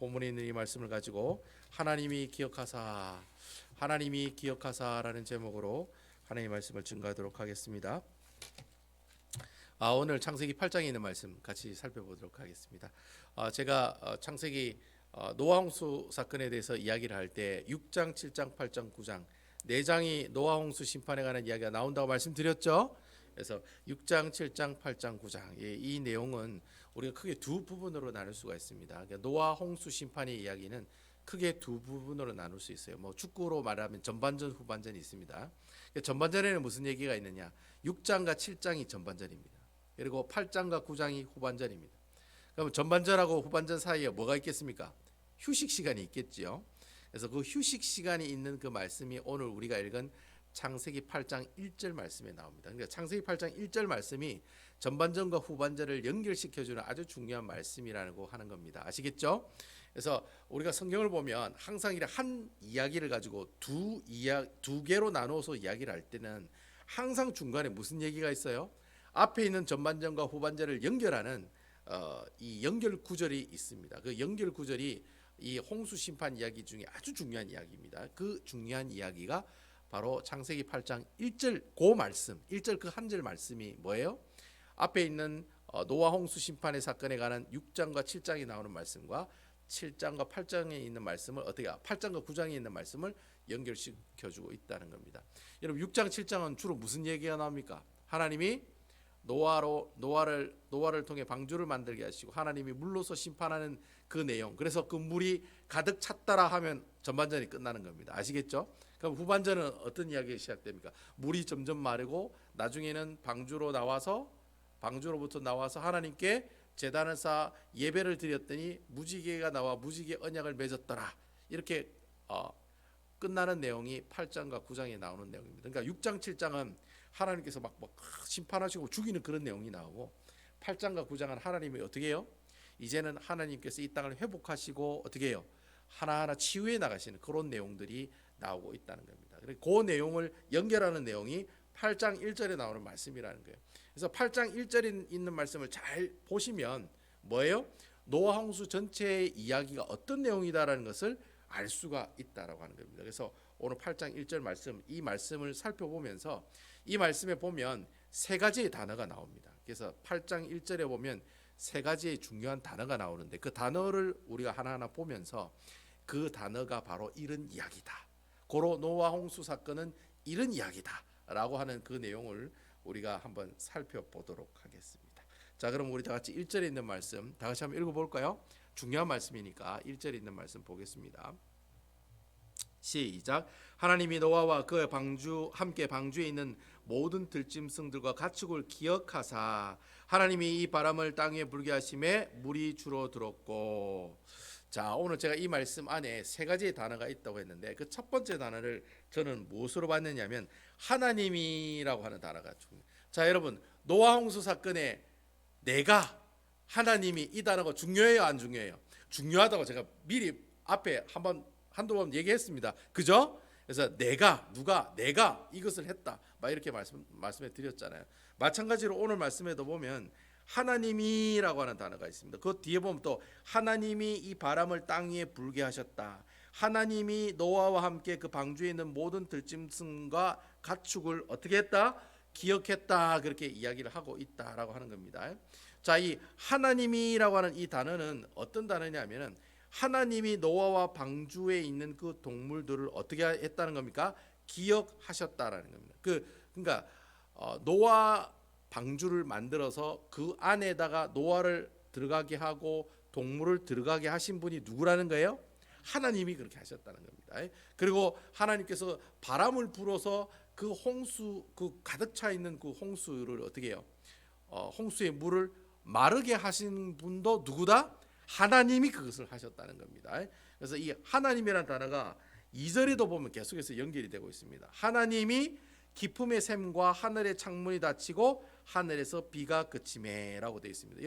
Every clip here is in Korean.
본문에 있는 이 말씀을 가지고 하나님이 기억하사라는 제목으로 하나님의 말씀을 증거하도록 하겠습니다. 오늘 창세기 8장에 있는 말씀 같이 살펴보도록 하겠습니다. 제가 창세기 노아 홍수 사건에 대해서 이야기를 할 때 6장, 7장, 8장, 9장 4장이 노아 홍수 심판에 관한 이야기가 나온다고 말씀드렸죠. 그래서 6장, 7장, 8장, 9장 이 내용은 우리가 크게 두 부분으로 나눌 수가 있습니다. 그러니까 노아 홍수 심판의 이야기는 크게 두 부분으로 나눌 수 있어요. 뭐 축구로 말하면 전반전, 후반전이 있습니다. 그러니까 전반전에는 무슨 얘기가 있느냐? 6장과 7장이 전반전입니다. 그리고 8장과 9장이 후반전입니다. 그럼 전반전하고 후반전 사이에 뭐가 있겠습니까? 휴식 시간이 있겠지요. 그래서 그 휴식 시간이 있는 그 말씀이 오늘 우리가 읽은 창세기 8장 1절 말씀에 나옵니다. 그러니까 창세기 8장 1절 말씀이 전반전과 후반전을 연결시켜주는 아주 중요한 말씀이라고 하는 겁니다. 아시겠죠? 그래서 우리가 성경을 보면 항상 한 이야기를 가지고 두 개로 나누어서 이야기를 할 때는 항상 중간에 무슨 얘기가 있어요? 앞에 있는 전반전과 후반전을 연결하는 이 연결 구절이 있습니다. 그 연결 구절이 이 홍수 심판 이야기 중에 아주 중요한 이야기입니다. 그 중요한 이야기가 바로 창세기 8장 1절 그 말씀, 1절 그 한 절 말씀이 뭐예요? 앞에 있는 노아 홍수 심판의 사건에 관한 6장과 7장이 나오는 말씀과 7장과 8장에 있는 말씀을 8장과 9장에 있는 말씀을 연결시켜주고 있다는 겁니다. 여러분 6장 7장은 주로 무슨 얘기가 나옵니까? 하나님이 노아를 통해 방주를 만들게 하시고 하나님이 물로서 심판하는 그 내용. 그래서 그 물이 가득 찼다라 하면 전반전이 끝나는 겁니다. 아시겠죠? 그럼 후반전은 어떤 이야기가 시작됩니까? 물이 점점 마르고 나중에는 방주로부터 나와서 하나님께 제단을 쌓아 예배를 드렸더니 무지개가 나와 무지개 언약을 맺었더라. 이렇게 끝나는 내용이 8장과 9장에 나오는 내용입니다. 그러니까 6장 7장은 하나님께서 막 심판하시고 죽이는 그런 내용이 나오고 8장과 9장은 하나님이 어떻게 해요? 이제는 하나님께서 이 땅을 회복하시고 어떻게 해요? 하나하나 치유해 나가시는 그런 내용들이 나오고 있다는 겁니다. 그리고 그 내용을 연결하는 내용이 8장 1절에 나오는 말씀이라는 거예요. 그래서 8장 1절에 있는 말씀을 잘 보시면 뭐예요? 노아 홍수 전체의 이야기가 어떤 내용이다라는 것을 알 수가 있다라고 하는 겁니다. 그래서 오늘 8장 1절 말씀, 이 말씀을 살펴보면서 이 말씀에 보면 세 가지의 단어가 나옵니다. 그래서 8장 1절에 보면 세 가지의 중요한 단어가 나오는데 그 단어를 우리가 하나하나 보면서 그 단어가 바로 이런 이야기다. 고로 노아 홍수 사건은 이런 이야기다라고 하는 그 내용을 우리가 한번 살펴보도록 하겠습니다. 자, 그럼 우리 다 같이 1절에 있는 말씀 다 같이 한번 읽어볼까요? 중요한 말씀이니까 1절에 있는 말씀 보겠습니다. 시작. 하나님이 노아와 그의 함께 방주에 있는 모든 들짐승들과 가축을 기억하사 하나님이 이 바람을 땅에 불게 하심에 물이 줄어들었고. 자, 오늘 제가 이 말씀 안에 세 가지의 단어가 있다고 했는데 그 첫 번째 단어를 저는 무엇으로 봤느냐면 하나님이라고 하는 단어가 중요해요. 자, 여러분 노아 홍수 사건에 하나님이 이 단어가 중요해요, 안 중요해요? 중요하다고 제가 미리 앞에 한두 번 얘기했습니다. 그죠? 그래서 내가 이것을 했다. 막 이렇게 말씀해 드렸잖아요. 마찬가지로 오늘 말씀에도 보면 하나님이라고 하는 단어가 있습니다. 그 뒤에 보면 또 하나님이 이 바람을 땅 위에 불게 하셨다. 하나님이 노아와 함께 그 방주에 있는 모든 들짐승과 가축을 어떻게 했다? 기억했다. 그렇게 이야기를 하고 있다라고 하는 겁니다. 자, 이 하나님이라고 하는 이 단어는 어떤 단어냐면은 하나님이 노아와 방주에 있는 그 동물들을 어떻게 했다는 겁니까? 기억하셨다라는 겁니다. 그러니까 노아 방주를 만들어서 그 안에다가 노아를 들어가게 하고 동물을 들어가게 하신 분이 누구라는 거예요? 하나님이 그렇게 하셨다는 겁니다. 그리고 하나님께서 바람을 불어서 그 홍수, 그 가득 차 있는 그 홍수를 어떻게 해요? 홍수의 물을 마르게 하신 분도 누구다? 하나님이 그것을 하셨다는 겁니다. 그래서 이 하나님이라는 단어가 2절에도 보면 계속해서 연결이 되고 있습니다. 하나님이 기품의 샘과 하늘의 창문이 닫히고 하늘에서 비가 그치매라고 되어 있습니다.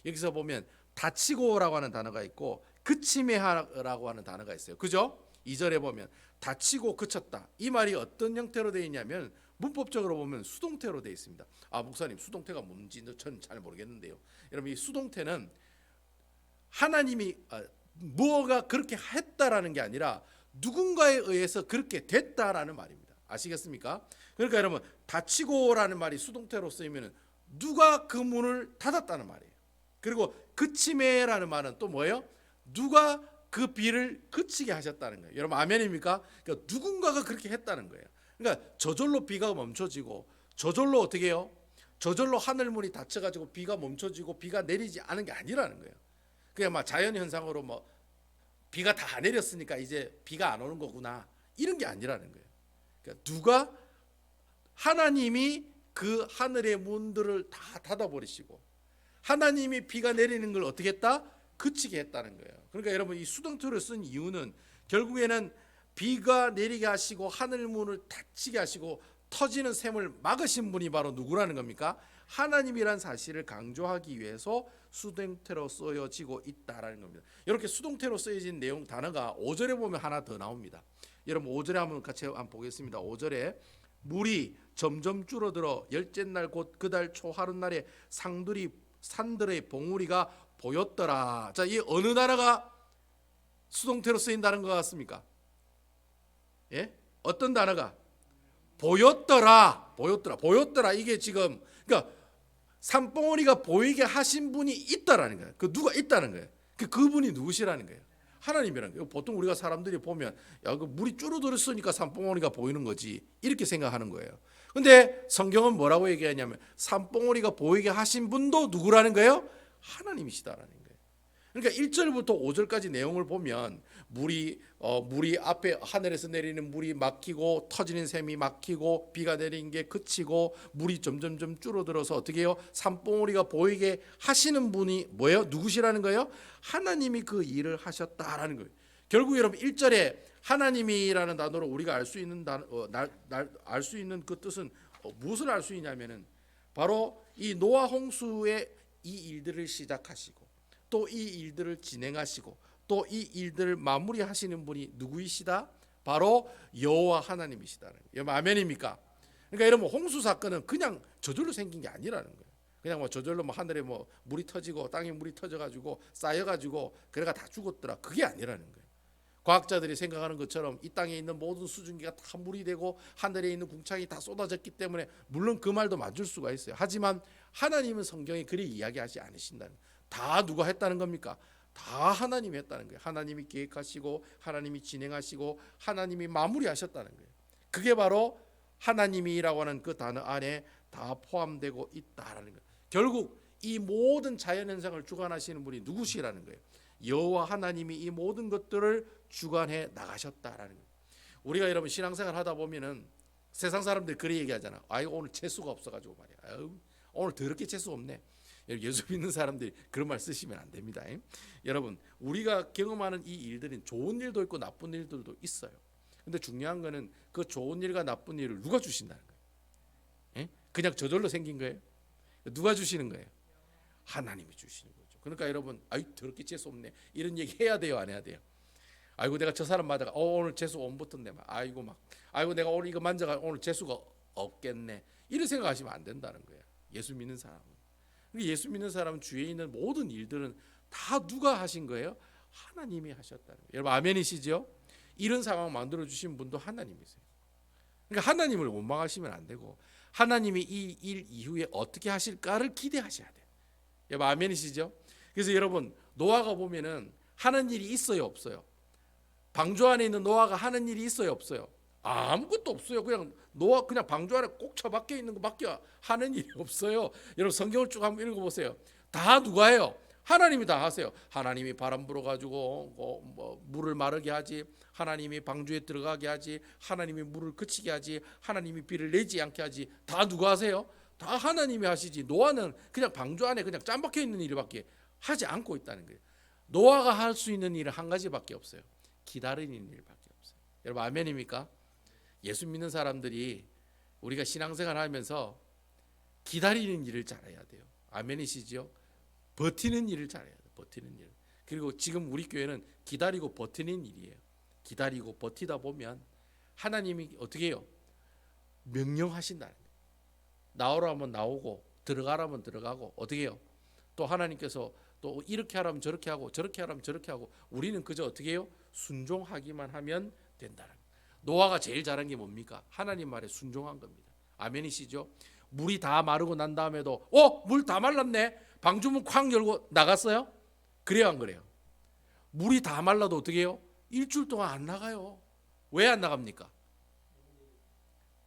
여기서 보면 닫히고라고 하는 단어가 있고 그치매라고 하는 단어가 있어요. 그죠? 2절에 보면 닫히고 그쳤다. 이 말이 어떤 형태로 되어 있냐면 문법적으로 보면 수동태로 되어 있습니다. 목사님 수동태가 뭔지 저는 잘 모르겠는데요. 여러분 이 수동태는 하나님이 뭐가 그렇게 했다라는 게 아니라 누군가에 의해서 그렇게 됐다라는 말입니다. 아시겠습니까? 그러니까 여러분, 닫히고라는 말이 수동태로 쓰이면 누가 그 문을 닫았다는 말이에요. 그리고 그침해라는 말은 또 뭐예요? 누가 그 비를 그치게 하셨다는 거예요. 여러분 아멘입니까? 그러니까 누군가가 그렇게 했다는 거예요. 그러니까 저절로 비가 멈춰지고, 저절로 어떻게 해요? 저절로 하늘문이 닫혀가지고 비가 멈춰지고 비가 내리지 않은 게 아니라는 거예요. 그냥 막 자연 현상으로 뭐 비가 다 내렸으니까 이제 비가 안 오는 거구나, 이런 게 아니라는 거예요. 그러니까 누가, 하나님이 그 하늘의 문들을 다 닫아버리시고 하나님이 비가 내리는 걸 어떻게 했다? 그치게 했다는 거예요. 그러니까 여러분, 이 수동태를 쓴 이유는 결국에는 비가 내리게 하시고 하늘 문을 닫히게 하시고 터지는 샘을 막으신 분이 바로 누구라는 겁니까? 하나님이란 사실을 강조하기 위해서 수동태로 쓰여지고 있다라는 겁니다. 이렇게 수동태로 쓰여진 내용 단어가 5절에 보면 하나 더 나옵니다. 여러분 5절에 한번 같이 한번 보겠습니다. 5절에 물이 점점 줄어들어 열째 날 곧 그 달 초하룻날에 산들의 봉우리가 보였더라. 자, 이 어느 단어가 수동태로 쓰인다는 것 같습니까? 예? 어떤 단어가? 보였더라. 이게 지금, 그러니까 산봉우리가 보이게 하신 분이 있다라는 거예요. 그 누가 있다는 거예요. 그분이 누구시라는 거예요? 하나님이라는 거예요. 보통 우리가 사람들이 보면, 야, 그 물이 줄어들었으니까 산봉우리가 보이는 거지, 이렇게 생각하는 거예요. 근데 성경은 뭐라고 얘기하냐면 산봉우리가 보이게 하신 분도 누구라는 거예요? 하나님이시다라는 거예요. 그러니까 1절부터 5절까지 내용을 보면 물이 앞에 하늘에서 내리는 물이 막히고 터지는 샘이 막히고 비가 내리는 게 그치고 물이 점점점 줄어들어서 어떻게 해요? 산봉우리가 보이게 하시는 분이 뭐예요? 누구시라는 거예요? 하나님이 그 일을 하셨다라는 거예요. 결국 여러분 1절에 하나님이라는 단어로 우리가 알 수 있는 알 수 있는 그 뜻은 무엇을 알 수 있냐면은 바로 이 노아 홍수의 이 일들을 시작하시고 또 이 일들을 진행하시고 또 이 일들을 마무리하시는 분이 누구이시다? 바로 여호와 하나님이시다는 거예요. 아멘입니까? 그러니까 여러분, 홍수 사건은 그냥 저절로 생긴 게 아니라는 거예요. 그냥 뭐 저절로 뭐 하늘에 뭐 물이 터지고 땅에 물이 터져가지고 쌓여가지고 그래가 다 죽었더라, 그게 아니라는 거예요. 과학자들이 생각하는 것처럼 이 땅에 있는 모든 수증기가 다 물이 되고 하늘에 있는 궁창이 다 쏟아졌기 때문에, 물론 그 말도 맞을 수가 있어요. 하지만 하나님은 성경에 그리 이야기하지 않으신다는 거예요. 다 누가 했다는 겁니까? 다 하나님이 했다는 거예요. 하나님이 계획하시고 하나님이 진행하시고 하나님이 마무리하셨다는 거예요. 그게 바로 하나님이라고 하는 그 단어 안에 다 포함되고 있다라는 거예요. 결국 이 모든 자연현상을 주관하시는 분이 누구시라는 거예요? 여호와 하나님이 이 모든 것들을 주관해 나가셨다라는 거예요. 우리가 여러분 신앙생활 하다 보면은 세상 사람들이 그렇게 얘기하잖아. 아이고 오늘 재수가 없어가지고 말이야. 아유, 오늘 더럽게 재수 없네. 예수 믿는 사람들이 그런 말 쓰시면 안 됩니다. 여러분, 우리가 경험하는 이 일들은 좋은 일도 있고 나쁜 일들도 있어요. 근데 중요한 거는 그 좋은 일과 나쁜 일을 누가 주신다는 거예요. 그냥 저절로 생긴 거예요? 누가 주시는 거예요? 하나님이 주시는 거죠. 그러니까 여러분, 아이 더럽게 재수 없네, 이런 얘기 해야 돼요, 안 해야 돼요? 아이고 내가 저 사람 만나가 오늘 재수 온 붙었네, 아이고 내가 오늘 이거 만져가 오늘 재수가 없겠네, 이런 생각하시면 안 된다는 거예요. 예수 믿는 사람은. 예수 믿는 사람은 주위에 있는 모든 일들은 다 누가 하신 거예요? 하나님이 하셨다는 거예요. 여러분 아멘이시죠? 이런 상황 만들어 주신 분도 하나님이세요. 그러니까 하나님을 원망하시면 안 되고 하나님이 이 일 이후에 어떻게 하실까를 기대하셔야 돼요. 여러분 아멘이시죠? 그래서 여러분, 노아가 보면은 하는 일이 있어요, 없어요? 방주 안에 있는 노아가 하는 일이 있어요, 없어요? 아무것도 없어요. 그냥 노아 그냥 방주 안에 꼭 처박혀 있는 것밖에 하는 일이 없어요. 여러분 성경을 쭉 한번 읽어보세요. 다 누가 해요? 하나님이 다 하세요. 하나님이 바람 불어가지고 물을 마르게 하지, 하나님이 방주에 들어가게 하지, 하나님이 물을 그치게 하지, 하나님이 비를 내지 않게 하지, 다 누가 하세요? 다 하나님이 하시지. 노아는 그냥 방주 안에 그냥 짬박혀 있는 일밖에 하지 않고 있다는 거예요. 노아가 할 수 있는 일은 한 가지밖에 없어요. 기다리는 일밖에 없어요. 여러분 아멘입니까? 예수 믿는 사람들이 우리가 신앙생활 하면서 기다리는 일을 잘해야 돼요. 아멘이시죠? 버티는 일을 잘해야 돼요. 버티는 일. 그리고 지금 우리 교회는 기다리고 버티는 일이에요. 기다리고 버티다 보면 하나님이 어떻게 해요? 명령하신다는 거예요. 나오라면 나오고 들어가라면 들어가고, 어떻게 해요? 또 하나님께서 또 이렇게 하라면 저렇게 하고 저렇게 하라면 저렇게 하고 우리는 그저 어떻게 해요? 순종하기만 하면 된다는 거예요. 노아가 제일 잘한 게 뭡니까? 하나님 말에 순종한 겁니다. 아멘이시죠? 물이 다 마르고 난 다음에도 물 다 말랐네. 방주문 쾅 열고 나갔어요? 그래요 안 그래요? 물이 다 말라도 어떻게 해요? 일주일 동안 안 나가요. 왜 안 나갑니까?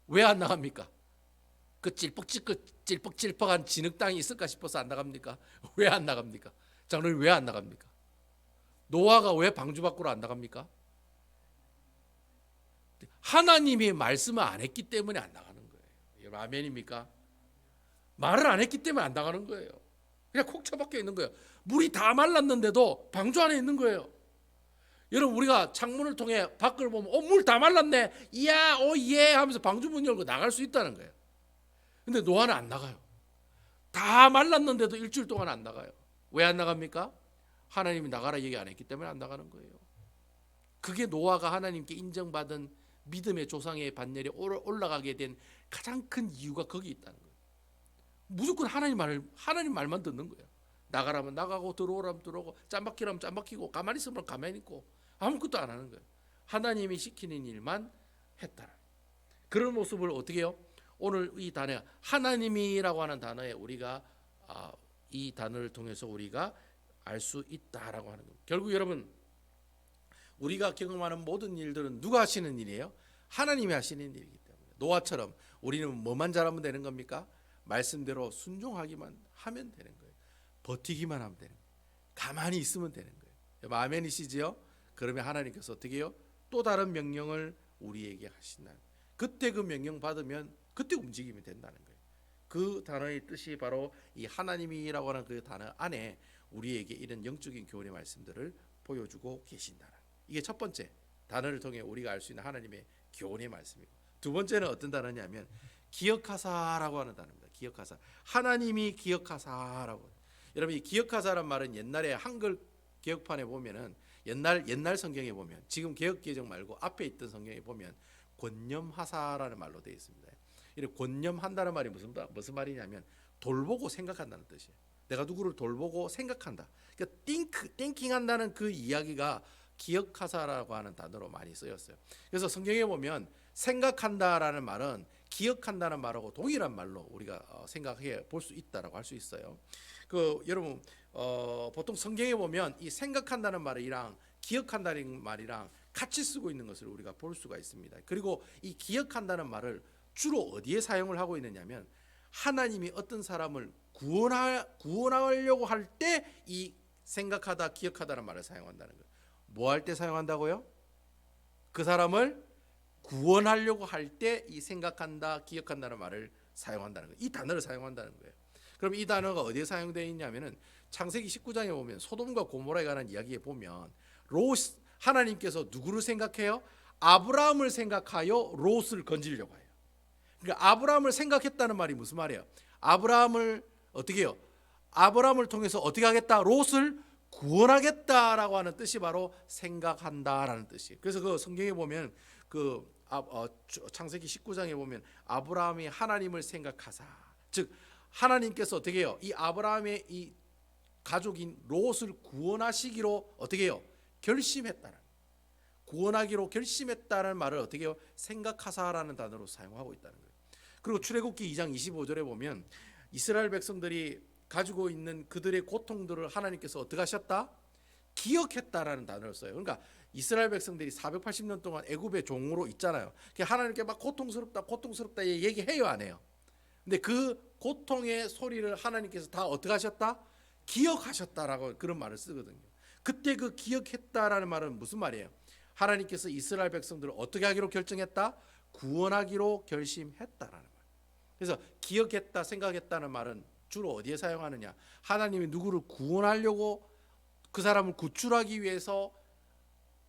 왜 안 나갑니까? 그 찔뻑찔뻑한 진흙 땅이 있을까 싶어서 안 나갑니까? 왜 안 나갑니까? 장로님 왜 안 나갑니까? 노아가 왜 방주 밖으로 안 나갑니까? 하나님이 말씀을 안 했기 때문에 안 나가는 거예요. 여러분 아멘입니까? 말을 안 했기 때문에 안 나가는 거예요. 그냥 콕 처박혀 있는 거예요. 물이 다 말랐는데도 방주 안에 있는 거예요. 여러분 우리가 창문을 통해 밖을 보면 물 다 말랐네. 이야 예 하면서 방주 문 열고 나갈 수 있다는 거예요. 근데 노아는 안 나가요. 다 말랐는데도 일주일 동안 안 나가요. 왜 안 나갑니까? 하나님이 나가라 얘기 안 했기 때문에 안 나가는 거예요. 그게 노아가 하나님께 인정받은 믿음의 조상의 반열에 올라가게 된 가장 큰 이유가 거기 있다는 거예요. 무조건 하나님 말만 듣는 거예요. 나가라면 나가고 들어오라면 들어오고 짬박히라면 짬박히고 가만히 있으면 가만히 있고 아무것도 안 하는 거예요. 하나님이 시키는 일만 했다. 그런 모습을 어떻게 해요? 오늘 이 단어 하나님이라고 하는 단어에 우리가 이 단어를 통해서 우리가 알 수 있다라고 하는 겁니다. 결국 여러분 우리가 경험하는 모든 일들은 누가 하시는 일이에요? 하나님이 하시는 일이기 때문에 노아처럼 우리는 뭐만 잘하면 되는 겁니까? 말씀대로 순종하기만 하면 되는 거예요. 버티기만 하면 되는 거예요. 가만히 있으면 되는 거예요. 아멘이시지요? 그러면 하나님께서 어떻게 해요? 또 다른 명령을 우리에게 하신다. 그때 그 명령 받으면 그때 움직이면 된다는 거예요. 그 단어의 뜻이 바로 이 하나님이라고 하는 그 단어 안에 우리에게 이런 영적인 교훈의 말씀들을 보여주고 계신다는 이게 첫 번째 단어를 통해 우리가 알 수 있는 하나님의 교훈의 말씀이고 두 번째는 어떤 단어냐면 기억하사라고 하는 단어입니다. 기억하사 하나님이 기억하사라고 여러분 이 기억하사란 말은 옛날에 한글 개혁판에 보면은 옛날 성경에 보면 지금 개혁개정 말고 앞에 있던 성경에 보면 권념하사라는 말로 되어 있습니다. 이렇게 권념한다는 말이 무슨 말이냐면 돌보고 생각한다는 뜻이에요. 내가 누구를 돌보고 생각한다. 그러니까 띵킹한다는 그 이야기가 기억하사라고 하는 단어로 많이 쓰였어요. 그래서 성경에 보면 생각한다라는 말은 기억한다는 말하고 동일한 말로 우리가 생각해 볼 수 있다라고 할 수 있어요. 여러분 보통 성경에 보면 이 생각한다는 말이랑 기억한다는 말이랑 같이 쓰고 있는 것을 우리가 볼 수가 있습니다. 그리고 이 기억한다는 말을 주로 어디에 사용을 하고 있느냐면 하나님이 어떤 사람을 구원하려고 할 때 이 생각하다 기억하다는 말을 사용한다는 거예요. 뭐 할 때 사용한다고요? 그 사람을 구원하려고 할 때 이 생각한다 기억한다는 말을 사용한다는 거예요. 이 단어를 사용한다는 거예요. 그럼 이 단어가 어디에 사용되어 있냐면은 창세기 19장에 보면 소돔과 고모라에 관한 이야기에 보면 하나님께서 누구를 생각해요? 아브라함을 생각하여 롯을 건지려고 해요. 그러니까 아브라함을 생각했다는 말이 무슨 말이에요? 아브라함을 어떻게 해요? 아브라함을 통해서 어떻게 하겠다? 롯을 구원하겠다라고 하는 뜻이 바로 생각한다라는 뜻이에요. 그래서 그 성경에 보면 창세기 19장에 보면 아브라함이 하나님을 생각하사 즉 하나님께서 어떻게 해요? 이 아브라함의 이 가족인 롯을 구원하시기로 어떻게 해요? 결심했다는 구원하기로 결심했다는 말을 어떻게 해요? 생각하사라는 단어로 사용하고 있다는 거예요. 그리고 출애굽기 2장 25절에 보면 이스라엘 백성들이 가지고 있는 그들의 고통들을 하나님께서 어떻게 하셨다? 기억했다라는 단어를 써요. 그러니까 이스라엘 백성들이 480년 동안 애굽의 종으로 있잖아요. 하나님께 막 고통스럽다 얘기해요, 안 해요? 근데 그 고통의 소리를 하나님께서 다 어떻게 하셨다? 기억하셨다라고 그런 말을 쓰거든요. 그때 그 기억했다라는 말은 무슨 말이에요? 하나님께서 이스라엘 백성들을 어떻게 하기로 결정했다? 구원하기로 결심했다라는 말. 그래서 기억했다, 생각했다는 말은 주로 어디에 사용하느냐? 하나님이 누구를 구원하려고 그 사람을 구출하기 위해서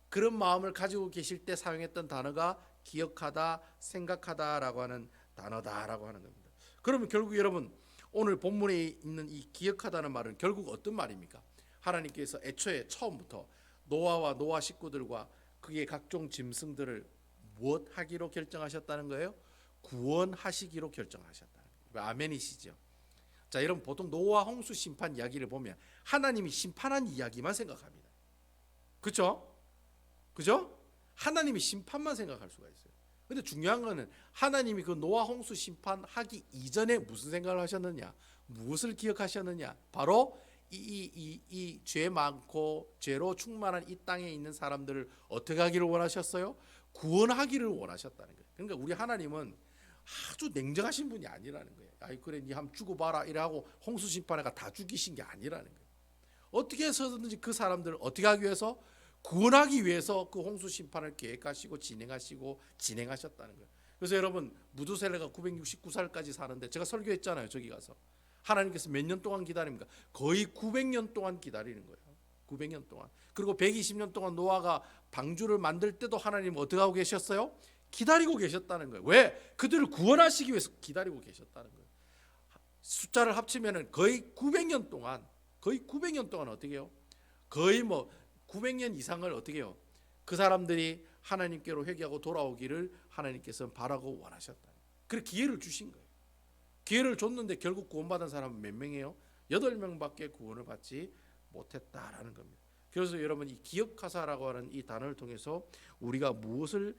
그런 마음을 가지고 계실 때 사용했던 단어가 기억하다, 생각하다라고 하는 단어다라고 하는 겁니다. 그러면 결국 여러분 오늘 본문에 있는 이 기억하다는 말은 결국 어떤 말입니까? 하나님께서 애초에 처음부터 노아와 노아 식구들과 그의 각종 짐승들을 무엇 하기로 결정하셨다는 거예요? 구원하시기로 결정하셨다는 거예요. 아멘이시죠? 자, 여러분 보통 노아 홍수 심판 이야기를 보면 하나님이 심판한 이야기만 생각합니다. 그렇죠? 그죠? 하나님이 심판만 생각할 수가 있어요. 근데 중요한 거는 하나님이 그 노아 홍수 심판하기 이전에 무슨 생각을 하셨느냐, 무엇을 기억하셨느냐, 바로 이 죄 많고 죄로 충만한 이 땅에 있는 사람들을 어떻게 하기를 원하셨어요? 구원하기를 원하셨다는 거예요. 그러니까 우리 하나님은 아주 냉정하신 분이 아니라는 거예요. 아이 그래 니 한번 죽어봐라 이래하고 홍수 심판해가 다 죽이신 게 아니라는 거예요. 어떻게 해서든지 그 사람들을 어떻게 하기 위해서, 구원하기 위해서 그 홍수 심판을 계획하시고 진행하셨다는 거예요. 그래서 여러분 무두셀레가 969살까지 사는데 제가 설교했잖아요. 저기 가서 하나님께서 몇 년 동안 기다립니까? 거의 900년 동안 기다리는 거예요. 900년 동안. 그리고 120년 동안 노아가 방주를 만들 때도 하나님 어떻게 하고 계셨어요? 기다리고 계셨다는 거예요. 왜? 그들을 구원하시기 위해서 기다리고 계셨다는 거예요. 숫자를 합치면 거의 900년 동안 어떻게 해요? 거의 900년 이상을 어떻게 해요? 그 사람들이 하나님께로 회개하고 돌아오기를 하나님께서 바라고 원하셨다. 그래서 기회를 주신 거예요. 기회를 줬는데 결국 구원받은 사람은 몇 명이에요? 8명밖에 구원을 받지 못했다라는 겁니다. 그래서 여러분 이 기억하사라고 하는 이 단어를 통해서 우리가 무엇을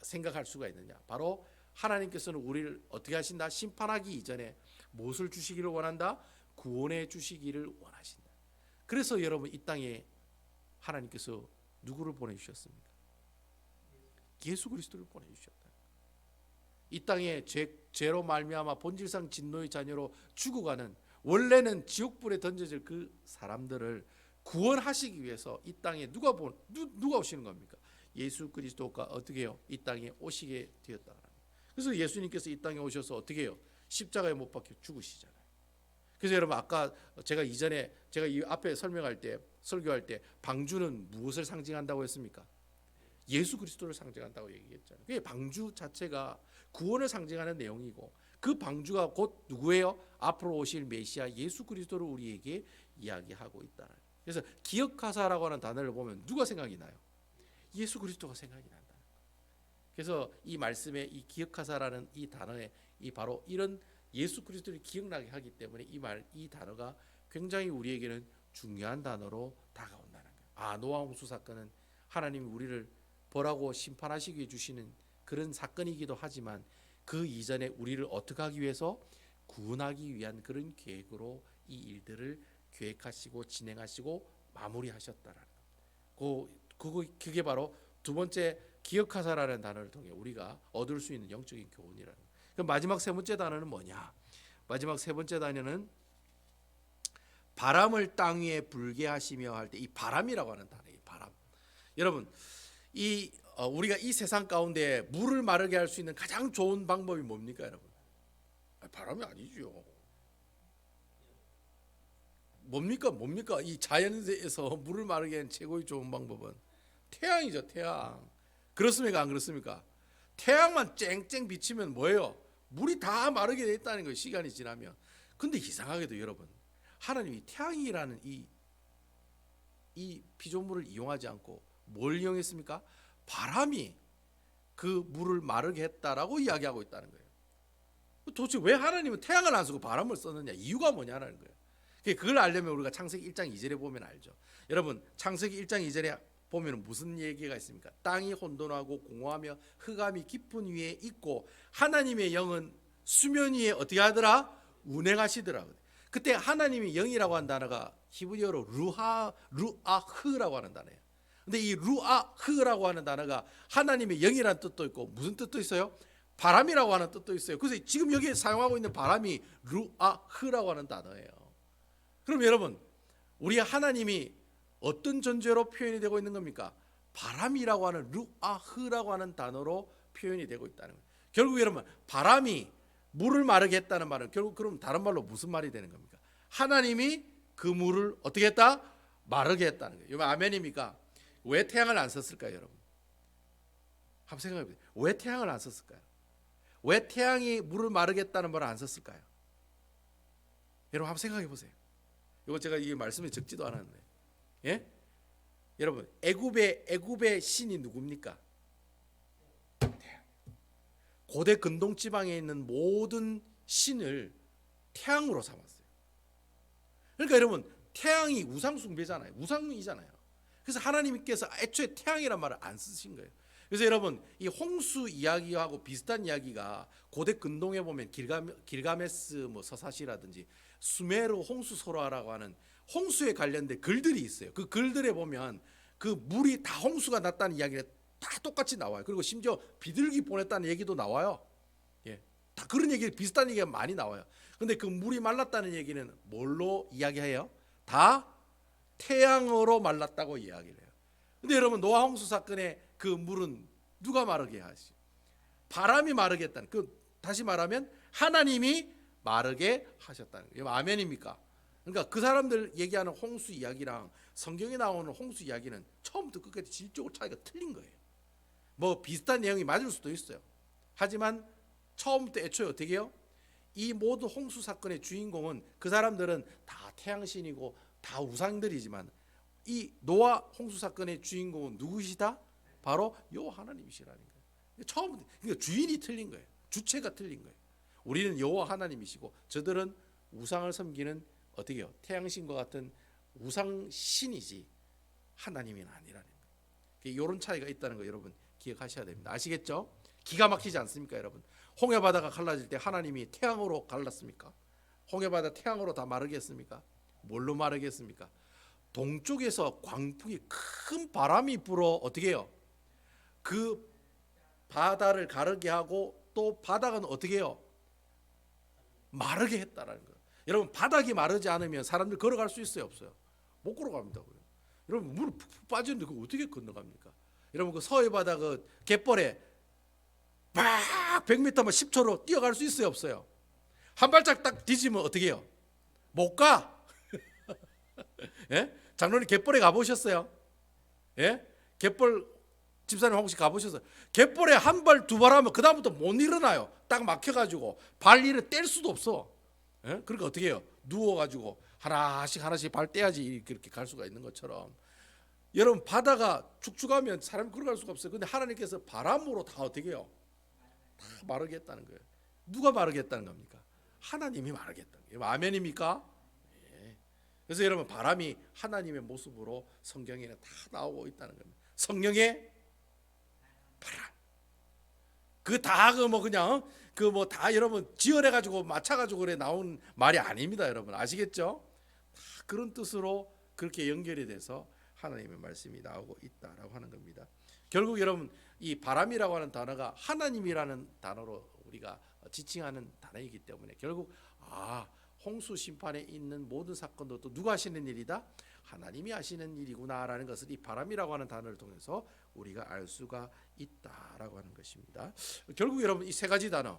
생각할 수가 있느냐? 바로 하나님께서는 우리를 어떻게 하신다? 심판하기 이전에 무엇을 주시기를 원한다? 구원해 주시기를 원하신다. 그래서 여러분 이 땅에 하나님께서 누구를 보내주셨습니까? 예수 그리스도를 보내주셨다. 이 땅에 죄로 말미암아 본질상 진노의 자녀로 죽어가는, 원래는 지옥불에 던져질 그 사람들을 구원하시기 위해서 이 땅에 누가 오시는 겁니까? 예수 그리스도가 어떻게 해요? 이 땅에 오시게 되었다. 그래서 예수님께서 이 땅에 오셔서 어떻게 해요? 십자가에 못 박혀 죽으시잖아요. 그래서 여러분 아까 제가 이 앞에 설교할 때 방주는 무엇을 상징한다고 했습니까? 예수 그리스도를 상징한다고 얘기했잖아요. 그게 방주 자체가 구원을 상징하는 내용이고, 그 방주가 곧 누구예요? 앞으로 오실 메시아 예수 그리스도를 우리에게 이야기하고 있다. 그래서 기억하사라고 하는 단어를 보면 누가 생각이 나요? 예수 그리스도가 생각이 난다. 그래서 이 말씀에 이 기억하사라는 이 단어에 바로 이런 예수 그리스도를 기억나게 하기 때문에 이 단어가 굉장히 우리에게는 중요한 단어로 다가온다는 거예요. 노아 홍수 사건은 하나님이 우리를 벌하고 심판하시기 위해 주시는 그런 사건이기도 하지만 그 이전에 우리를 어떻게 하기 위해서 구원하기 위한 그런 계획으로 이 일들을 계획하시고 진행하시고 마무리하셨다라는 거. 그게 바로 두 번째 기억하사라는 단어를 통해 우리가 얻을 수 있는 영적인 교훈이라는 거예요. 그럼 마지막 세 번째 단어는 뭐냐? 마지막 세 번째 단어는 바람을 땅 위에 불게 하시며 할 때 이 바람이라고 하는 단어예요. 바람. 여러분 우리가 이 세상 가운데 물을 마르게 할 수 있는 가장 좋은 방법이 뭡니까, 여러분? 바람이 아니죠. 뭡니까? 이 자연에서 물을 마르게 하는 최고의 좋은 방법은 태양이죠, 태양. 그렇습니까, 안 그렇습니까? 태양만 쨍쨍 비치면 뭐예요? 물이 다 마르게 돼 있다는 거예요, 시간이 지나면. 근데 이상하게도 여러분, 하나님이 태양이라는 이 피조물을 이용하지 않고 뭘 이용했습니까? 바람이 그 물을 마르게 했다라고 이야기하고 있다는 거예요. 도대체 왜 하나님은 태양을 안 쓰고 바람을 썼느냐? 이유가 뭐냐는 거예요. 그걸 알려면 우리가 창세기 1장 2절에 보면 알죠. 여러분 창세기 1장 2절에 보면 무슨 얘기가 있습니까? 땅이 혼돈하고 공허하며 흑암이 깊은 위에 있고 하나님의 영은 수면 위에 어떻게 하더라? 운행하시더라고요. 그때 하나님의 영이라고 한 단어가 히브리어로 루아흐라고 하는 단어예요. 근데 이 루아흐라고 하는 단어가 하나님의 영이라는 뜻도 있고 무슨 뜻도 있어요? 바람이라고 하는 뜻도 있어요. 그래서 지금 여기에 사용하고 있는 바람이 루아흐라고 하는 단어예요. 그럼 여러분, 우리 하나님이 어떤 존재로 표현이 되고 있는 겁니까? 바람이라고 하는 루아흐라고 하는 단어로 표현이 되고 있다는 거예요. 결국 여러분, 바람이 물을 마르게 했다는 말은 결국 그럼 다른 말로 무슨 말이 되는 겁니까? 하나님이 그 물을 어떻게 했다? 마르게 했다는 거예요. 이거 아멘입니까? 왜 태양을 안 썼을까요, 여러분? 한번 생각해 보세요. 왜 태양을 안 썼을까요? 왜 태양이 물을 마르게 했다는 말을 안 썼을까요? 여러분 한번 생각해 보세요. 이거 제가 이 말씀에 적지도 않았는데, 예? 여러분 애굽의 신이 누굽니까? 태양. 고대 근동 지방에 있는 모든 신을 태양으로 삼았어요. 그러니까 여러분 태양이 우상 숭배잖아요. 우상이잖아요. 그래서 하나님께서 애초에 태양이란 말을 안 쓰신 거예요. 그래서 여러분 이 홍수 이야기하고 비슷한 이야기가 고대 근동에 보면 길가메스 뭐 서사시라든지 수메르 홍수소라라고 하는 홍수에 관련된 글들이 있어요. 그 글들에 보면 그 물이 다 홍수가 났다는 이야기가 다 똑같이 나와요. 그리고 심지어 비둘기 보냈다는 얘기도 나와요. 예, 다 그런 얘기 비슷한 얘기가 많이 나와요. 근데 그 물이 말랐다는 얘기는 뭘로 이야기해요? 다 태양으로 말랐다고 이야기를 해요. 근데 여러분 노아 홍수 사건의 그 물은 누가 마르게 하시? 바람이 마르게 했다는. 다시 말하면 하나님이 마르게 하셨다는 거예요. 아멘입니까? 그러니까 그 사람들 얘기하는 홍수 이야기랑 성경에 나오는 홍수 이야기는 처음부터 끝까지 질적으로 차이가 틀린 거예요. 뭐 비슷한 내용이 맞을 수도 있어요. 하지만 처음부터 애초에 어떻게 해요? 이 모든 홍수 사건의 주인공은 그 사람들은 다 태양신이고 다 우상들이지만 이 노아 홍수 사건의 주인공은 누구시다? 바로 여호와 하나님이시라는 거예요. 처음부터 그러니까 주인이 틀린 거예요. 주체가 틀린 거예요. 우리는 여호와 하나님이시고 저들은 우상을 섬기는 어떻게 해요? 태양신과 같은 우상신이지 하나님이 아니라는 거예요. 이런 차이가 있다는 거 여러분 기억하셔야 됩니다. 아시겠죠? 기가 막히지 않습니까, 여러분? 홍해바다가 갈라질 때 하나님이 태양으로 갈랐습니까? 홍해바다 태양으로 다 마르겠습니까? 뭘로 마르겠습니까? 동쪽에서 광풍이 큰 바람이 불어 어떻게 해요? 그 바다를 가르게 하고 또 바닥은 어떻게 해요? 마르게 했다라는 거예요. 여러분 바닥이 마르지 않으면 사람들 걸어갈 수 있어요, 없어요? 못 걸어갑니다. 여러분 물이 푹푹 빠지는데 그거 어떻게 건너갑니까? 여러분 그 서해 바다 그 갯벌에 막 100m만 10초로 뛰어갈 수 있어요, 없어요? 한 발짝 딱 뒤지면 어떻게 해요? 못 가. 예? 장로님 갯벌에 가보셨어요? 예? 갯벌 집사님 혹시 가보셨어요? 갯벌에 한 발 두 발 하면 그 다음부터 못 일어나요. 딱 막혀가지고 발 이를 뗄 수도 없어. 예? 그러니까 어떻게 해요? 누워가지고 하나씩 발 떼야지 그렇게 갈 수가 있는 것처럼 여러분 바다가 축축하면 사람이 걸어갈 수가 없어요. 근데 하나님께서 바람으로 다 어떻게 해요? 다 마르게 했다는 거예요. 누가 마르게 했다는 겁니까? 하나님이 마르게 했다는 거예요. 아멘입니까? 예. 그래서 여러분 바람이 하나님의 모습으로 성경에는 다 나오고 있다는 겁니다. 성령의 바람. 그냥 다 여러분 지어내 가지고 맞춰 가지고 그래 나온 말이 아닙니다, 여러분. 아시겠죠? 다 그런 뜻으로 그렇게 연결이 돼서 하나님의 말씀이 나오고 있다라고 하는 겁니다. 결국 여러분 이 바람이라고 하는 단어가 하나님이라는 단어로 우리가 지칭하는 단어이기 때문에 결국 홍수 심판에 있는 모든 사건도 또 누가 하시는 일이다? 하나님이 하시는 일이구나라는 것을 이 바람이라고 하는 단어를 통해서 우리가 알 수가 있다라고 하는 것입니다. 결국 여러분 이 세 가지 단어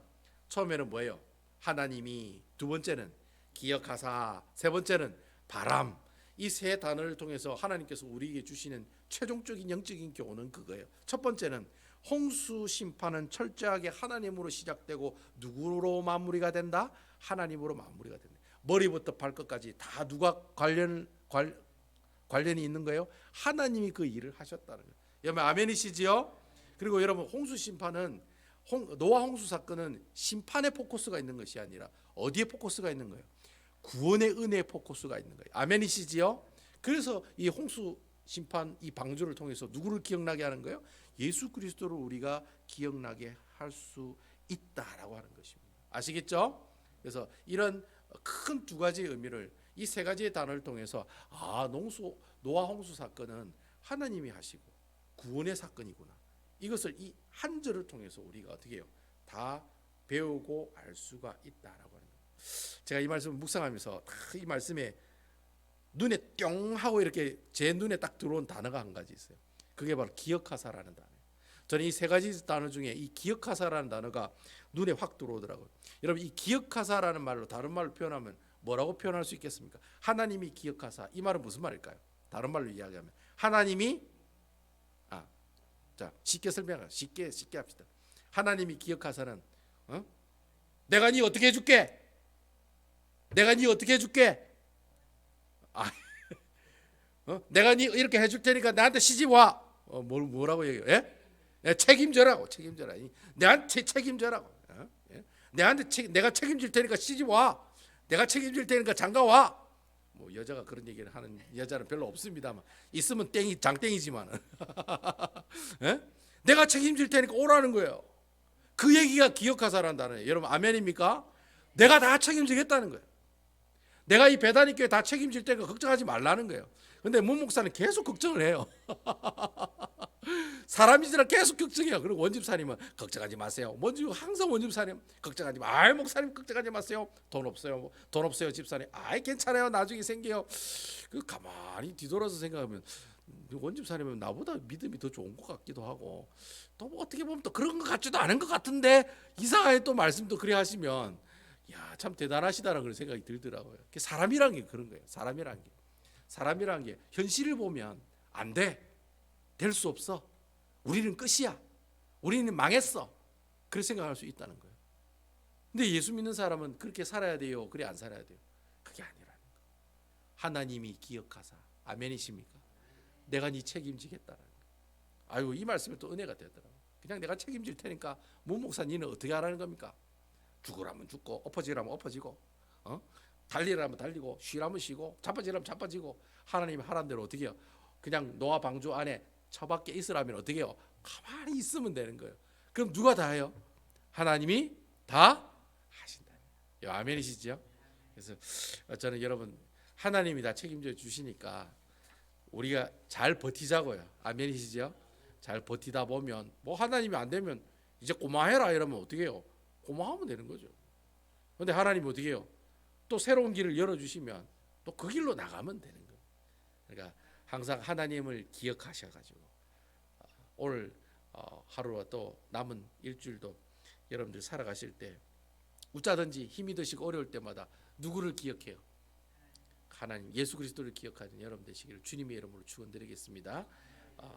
처음에는 뭐예요? 하나님이, 두 번째는 기억하사, 세 번째는 바람. 이 세 단어를 통해서 하나님께서 우리에게 주시는 최종적인 영적인 교훈은 그거예요. 첫 번째는 홍수 심판은 철저하게 하나님으로 시작되고 누구로 마무리가 된다? 하나님으로 마무리가 된다. 머리부터 발끝까지 다 누가 관련이 있는 거예요? 하나님이 그 일을 하셨다는 거예요. 여러분 아멘이시지요? 그리고 여러분 홍수 심판은 노아 홍수 사건은 심판에 포커스가 있는 것이 아니라 어디에 포커스가 있는 거예요? 구원의 은혜에 포커스가 있는 거예요. 아멘이시지요? 그래서 이 홍수 심판 이 방주를 통해서 누구를 기억나게 하는 거예요? 예수 그리스도를 우리가 기억나게 할 수 있다라고 하는 것입니다. 아시겠죠? 그래서 이런 큰 두 가지 의미를 이 세 가지의 단어를 통해서 노아 홍수 사건은 하나님이 하시고 구원의 사건이구나. 이것을 이 한 절을 통해서 우리가 어떻게 해요? 다 배우고 알 수가 있다라고 하는 거예요. 제가 이 말씀을 묵상하면서 이 말씀에 눈에 뿅 하고 이렇게 제 눈에 딱 들어온 단어가 한 가지 있어요. 그게 바로 기억하사라는 단어예요. 저는 이 세 가지 단어 중에 이 기억하사라는 단어가 눈에 확 들어오더라고요. 여러분 이 기억하사라는 말로 다른 말로 표현하면 뭐라고 표현할 수 있겠습니까? 하나님이 기억하사. 이 말은 무슨 말일까요? 다른 말로 이야기하면 하나님이 자 쉽게 설명해 쉽게 합시다. 하나님이 기억하사는 내가 네 어떻게 해줄게? 내가 네 어떻게 해줄게? 내가 네 이렇게 해줄 테니까 나한테 시집 와. 뭐라고 얘기해? 예? 책임져라고. 내한테 책임져라고. 내가 책임질 테니까 시집 와. 내가 책임질 테니까 장가 와. 뭐 여자가 그런 얘기를 하는 여자는 별로 없습니다만 있으면 땡이 장땡이지만은 예? 내가 책임질 테니까 오라는 거예요. 그 얘기가 기억하사란다는 거예요. 여러분 아멘입니까? 내가 다 책임지겠다는 거예요. 내가 이 배단위 교회 다 책임질 테니까 걱정하지 말라는 거예요. 근데 문 목사는 계속 걱정을 해요. 사람이지라 계속 걱정해요. 그리고 원집사님은 걱정하지 마세요. 뭔지 항상 원집사님 걱정하지 마. 아이 목사님 걱정하지 마세요. 돈 없어요. 돈 없어요 집사님. 아이 괜찮아요. 나중에 생겨요. 그 가만히 뒤돌아서 생각하면 원집사님은 나보다 믿음이 더 좋은 것 같기도 하고 또 뭐 어떻게 보면 또 그런 것 같지도 않은 것 같은데 이상하게 또 말씀도 그래 하시면 야, 참 대단하시다는 그런 생각이 들더라고요. 사람이란 게 그런 거예요. 사람이란 게 현실을 보면 안 돼. 될 수 없어. 우리는 끝이야. 우리는 망했어. 그렇게 생각할 수 있다는 거예요. 근데 예수 믿는 사람은 그렇게 살아야 돼요? 그래 안 살아야 돼요? 그게 아니라는 거예요. 하나님이 기억하사. 아멘이십니까? 내가 네 책임지겠다는 거예요. 아유, 이 말씀이 또 은혜가 되더라고요. 그냥 내가 책임질 테니까 문 목사 니는 어떻게 하라는 겁니까? 죽으라면 죽고 엎어지라면 엎어지고 달리라면 달리고 쉬라면 쉬고 자빠지라면 자빠지고 하나님이 하라는 대로 어떻게 해요? 그냥 노아 방주 안에 처박혀 있으라면 어떻게 해요? 가만히 있으면 되는 거예요. 그럼 누가 다 해요? 하나님이 다 하신다. 아멘이시죠? 그래서 저는 여러분 하나님이 다 책임져 주시니까 우리가 잘 버티자고요. 아멘이시죠? 잘 버티다 보면 뭐 하나님이 안 되면 이제 고마해라 이러면 어떻게 해요? 고마하면 되는 거죠. 그런데 하나님이 어떻게 해요? 또 새로운 길을 열어주시면 또 그 길로 나가면 되는 거예요. 그러니까 항상 하나님을 기억하셔가지고 오늘 하루와 또 남은 일주일도 여러분들 살아가실 때 웃자든지 힘이 드시고 어려울 때마다 누구를 기억해요? 하나님 예수 그리스도를 기억하는 여러분 되시기를 주님의 이름으로 축원드리겠습니다.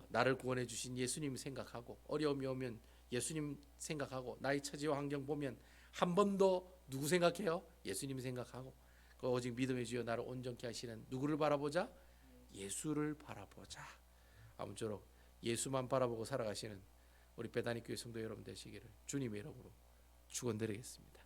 나를 구원해 주신 예수님 생각하고 어려움이 오면 예수님 생각하고 나의 처지와 환경 보면 한 번 더 누구 생각해요? 예수님 생각하고 오직 믿음의 주여 나를 온전케 하시는 누구를 바라보자? 예수를 바라보자. 아무쪼록 예수만 바라보고 살아가시는 우리 배단위 교회 성도 여러분 되시기를 주님의 이름으로 축원드리겠습니다.